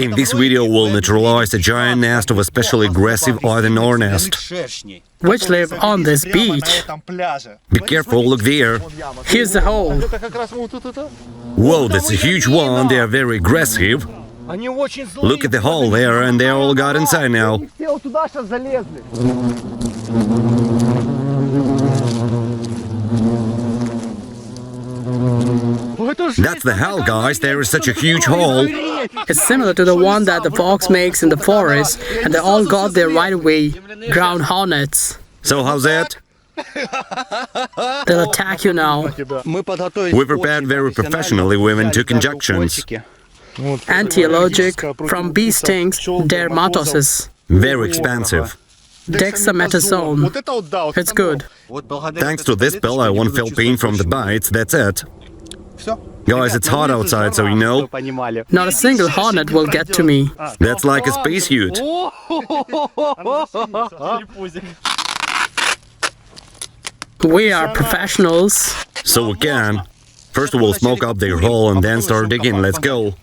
In this video we'll neutralize a giant nest of especially aggressive iron hornets, which live on this beach. Be careful, look there. Here's the hole. Whoa, that's a huge one, they are very aggressive. Look at the hole there, and they all got inside now. That's the hell, guys, there is such a huge hole. It's similar to the one that the fox makes in the forest, and they all got there right away. Ground hornets. So how's that? They'll attack you now. We prepared very professionally with two injections. Anti-allergic, from bee stings, dermatoses. Very expensive. Dexamethasone. It's good. Thanks to this pill I won't feel pain from the bites, that's it. Guys, it's hot outside, so you know. Not a single hornet will get to me. That's like a spacesuit. We are professionals. So we can. First we'll smoke up their hole and then start digging, let's go.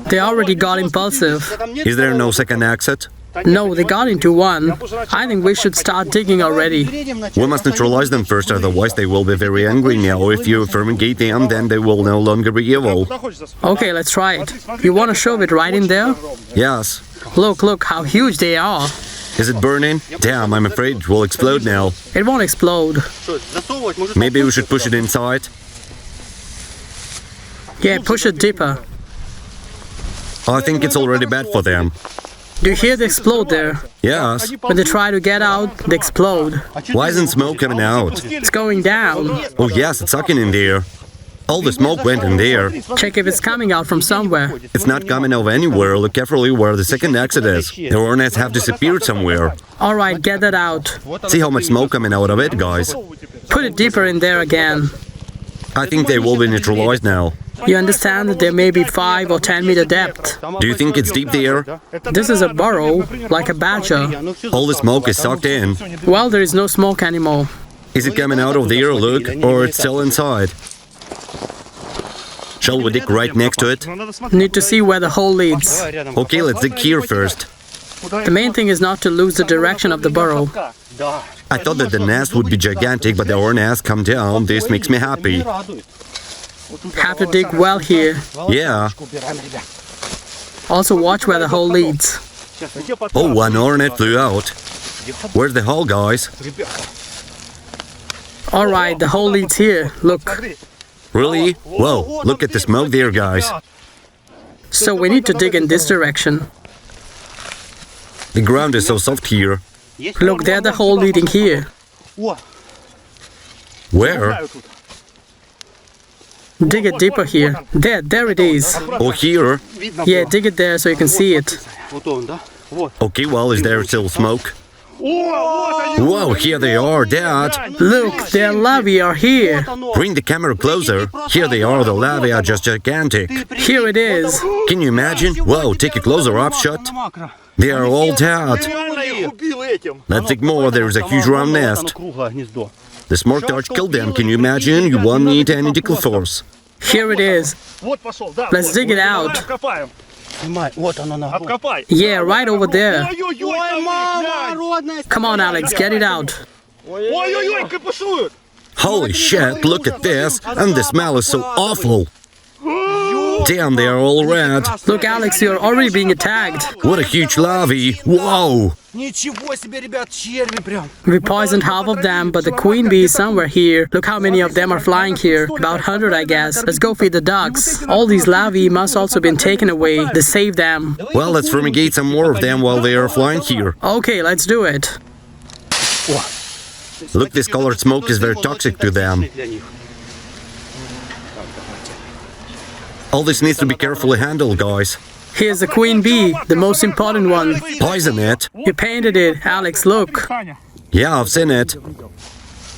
They already got impulsive. Is there no second exit? No, they got into one. I think we should start digging already. We must neutralize them first, otherwise they will be very angry now. If you fumigate them, then they will no longer be evil. Okay, let's try it. You want to shove it right in there? Yes. Look how huge they are. Is it burning? Damn, I'm afraid it will explode now. It won't explode. Maybe we should push it inside? Yeah, push it deeper. I think it's already bad for them. Do you hear they explode there? Yes. When they try to get out, they explode. Why isn't smoke coming out? It's going down. Oh yes, it's sucking in there. All the smoke went in there. Check if it's coming out from somewhere. It's not coming out anywhere. Look carefully where the second exit is. The hornets have disappeared somewhere. Alright, get that out. See how much smoke coming out of it, guys. Put it deeper in there again. I think they will be neutralized now. You understand that there may be 5 or 10 meter depth. Do you think it's deep there? This is a burrow, like a badger. All the smoke is sucked in. Well, there is no smoke anymore. Is it coming out of there, look, or it's still inside? Shall we dig right next to it? Need to see where the hole leads. Okay, let's dig here first. The main thing is not to lose the direction of the burrow. I thought that the nest would be gigantic, but the hornets come down. This makes me happy. Have to dig well here. Yeah. Also watch where the hole leads. Oh, one hornet flew out. Where's the hole, guys? Alright, the hole leads here. Look. Really? Whoa, look at the smoke there, guys. So we need to dig in this direction. The ground is so soft here. Look, there's the hole leading here. Where? Dig it deeper here. There it is. Oh, here? Yeah, dig it there so you can see it. Okay, well, is there still smoke? Whoa, here they are, Dad! Look, their larvae are here. Bring the camera closer. Here they are, the larvae are just gigantic. Here it is. Can you imagine? Whoa, take a closer up shot. They are all dead. Let's dig more, there is a huge round nest. The smoke torch killed them, can you imagine? You won't need any tickle force. Here it is. Let's dig it out. Yeah, right over there. Come on, Alex, get it out. Holy shit, look at this, and the smell is so awful. Damn, they are all red. Look, Alex, you're already being attacked. What a huge larvae. Whoa. We poisoned half of them, but the queen bee is somewhere here. Look how many of them are flying here. About 100, I guess. Let's go feed the ducks. All these larvae must also been taken away. They saved them. Well, let's fumigate some more of them while they are flying here. Okay, let's do it. Look, this colored smoke is very toxic to them. All this needs to be carefully handled, guys. Here's the queen bee, the most important one. Poison it. You painted it, Alex, look. Yeah, I've seen it.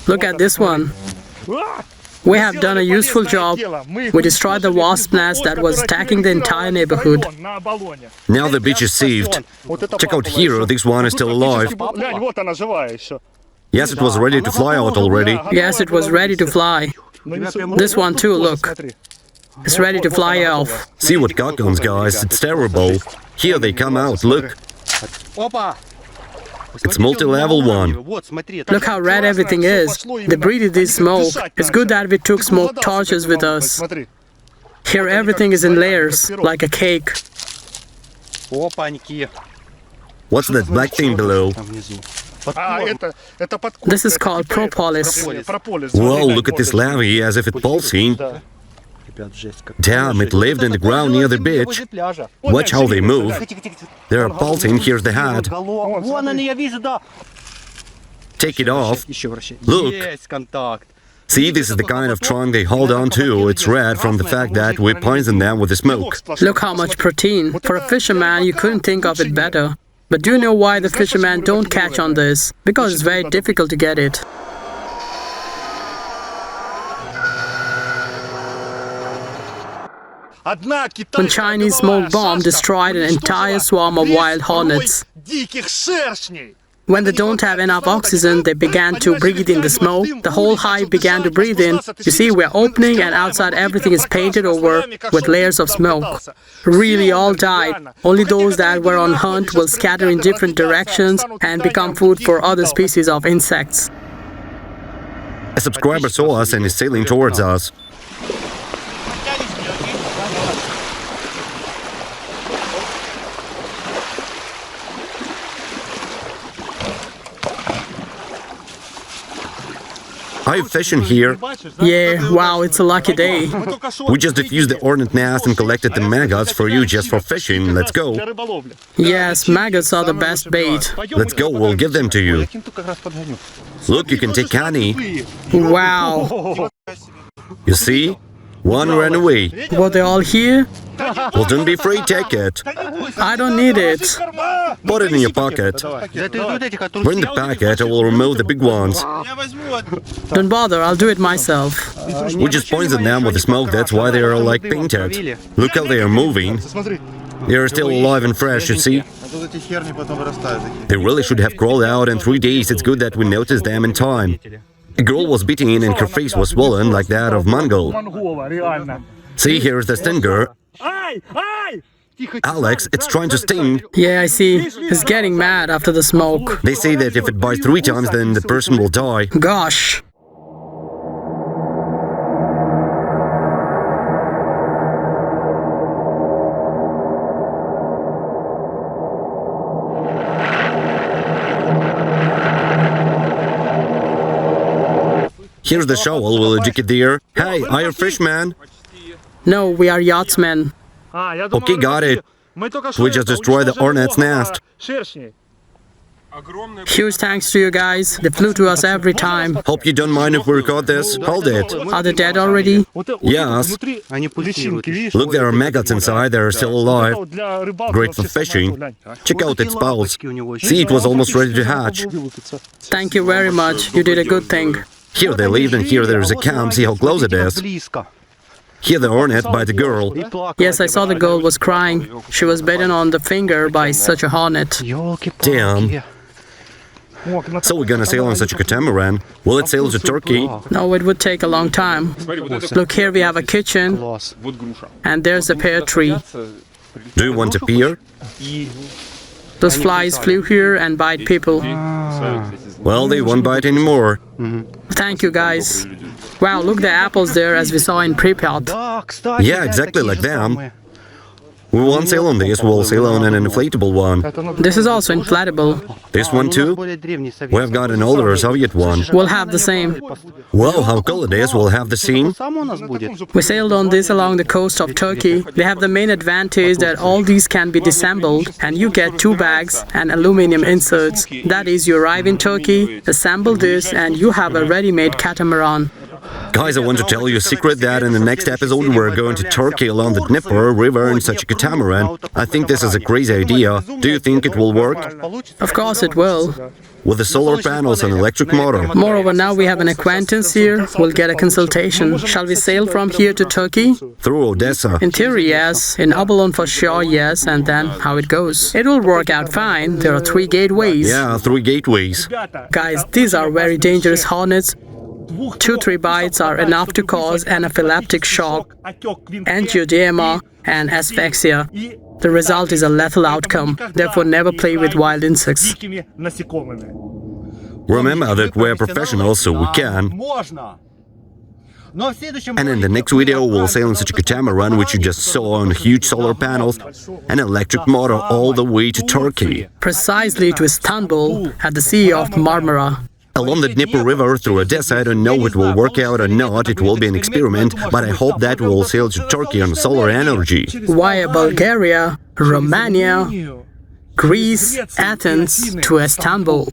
Look at this one. We have done a useful job. We destroyed the wasp nest that was attacking the entire neighborhood. Now the beach is saved. Check out here, this one is still alive. Yes, it was ready to fly out already. Yes, it was ready to fly. This one too, look. It's ready to fly off. See what got guns, guys, it's terrible. Here they come out, look. It's multi-level one. Look how red everything is. They breathed this smoke. It's good that we took smoke torches with us. Here everything is in layers, like a cake. What's that black thing below? This is called propolis. Whoa, look at this lava, as if it's pulsing. Damn, it lived in the ground near the beach. Watch how they move. They're pulsing, here's the head. Take it off. Look. See, this is the kind of trunk they hold on to. It's red from the fact that we poisoned them with the smoke. Look how much protein. For a fisherman, you couldn't think of it better. But do you know why the fishermen don't catch on this? Because it's very difficult to get it. One Chinese smoke bomb destroyed an entire swarm of wild hornets. When they don't have enough oxygen, they began to breathe in the smoke. The whole hive began to breathe in. You see, we're opening and outside everything is painted over with layers of smoke. Really all died. Only those that were on hunt will scatter in different directions and become food for other species of insects. A subscriber saw us and is sailing towards us. Are you fishing here? Yeah, wow, it's a lucky day. We just defused the hornet nest and collected the maggots for you just for fishing. Let's go. Yes, maggots are the best bait. Let's go, we'll give them to you. Look, you can take honey. Wow. You see? One ran away. Were they all here? Well, don't be afraid, take it. I don't need it. Put it in your pocket. Bring the packet, I will remove the big ones. Don't bother, I'll do it myself. We just poisoned them with the smoke, that's why they are like painted. Look how they are moving. They are still alive and fresh, you see? They really should have crawled out in 3 days, it's good that we noticed them in time. A girl was beaten and her face was swollen like that of Mongol. See, here's the stinger. Alex, it's trying to sting. Yeah, I see. He's getting mad after the smoke. They say that if it bites 3 times, then the person will die. Gosh. Here's the shovel, will you dig it there? Hey, are you a fishman? No, we are yachtsmen. Okay, got it. We just destroyed the hornet's nest. Huge thanks to you guys. They flew to us every time. Hope you don't mind if we record this. Hold it. Are they dead already? Yes. Look, there are maggots inside, they're still alive. Great for fishing. Check out its pulse. See, it was almost ready to hatch. Thank you very much. You did a good thing. Here they lived and here there is a camp, see how close it is. Here the hornet by the girl. Yes, I saw the girl was crying. She was bitten on the finger by such a hornet. Damn. So we're gonna sail on such a catamaran. Will it sail to Turkey? No, it would take a long time. Look, here we have a kitchen. And there's a pear tree. Do you want a pear? Those flies flew here and bite people. Well, they won't bite anymore. Thank you, guys. Wow, look the apples there as we saw in Pripyat. Yeah, exactly like them. We won't sail on this, we'll sail on an inflatable one. This is also inflatable. This one too? We have got an older Soviet one. We'll have the same. Wow, how cool it is, we'll have the same. We sailed on this along the coast of Turkey. They have the main advantage that all these can be disassembled and you get 2 bags and aluminum inserts. That is, you arrive in Turkey, assemble this and you have a ready-made catamaran. Guys, I want to tell you a secret that in the next episode we're going to Turkey along the Dnieper River in such a catamaran. I think this is a crazy idea. Do you think it will work? Of course it will. With the solar panels and electric motor. Moreover, now we have an acquaintance here. We'll get a consultation. Shall we sail from here to Turkey? Through Odessa. In theory, yes. In Abalon for sure, yes. And then how it goes. It will work out fine. There are 3 gateways. Yeah, 3 gateways. Guys, these are very dangerous hornets. 2-3 bites are enough to cause anaphylactic shock, angioedema, and asphyxia. The result is a lethal outcome. Therefore, never play with wild insects. Remember that we're professionals, so we can. And in the next video, we'll sail on such a catamaran, which you just saw, on huge solar panels and electric motor all the way to Turkey. Precisely to Istanbul, at the Sea of Marmara. Along the Dnieper River through Odessa. I don't know if it will work out or not. It will be an experiment, but I hope that we'll sail to Turkey on solar energy. Via Bulgaria, Romania, Greece, Athens to Istanbul.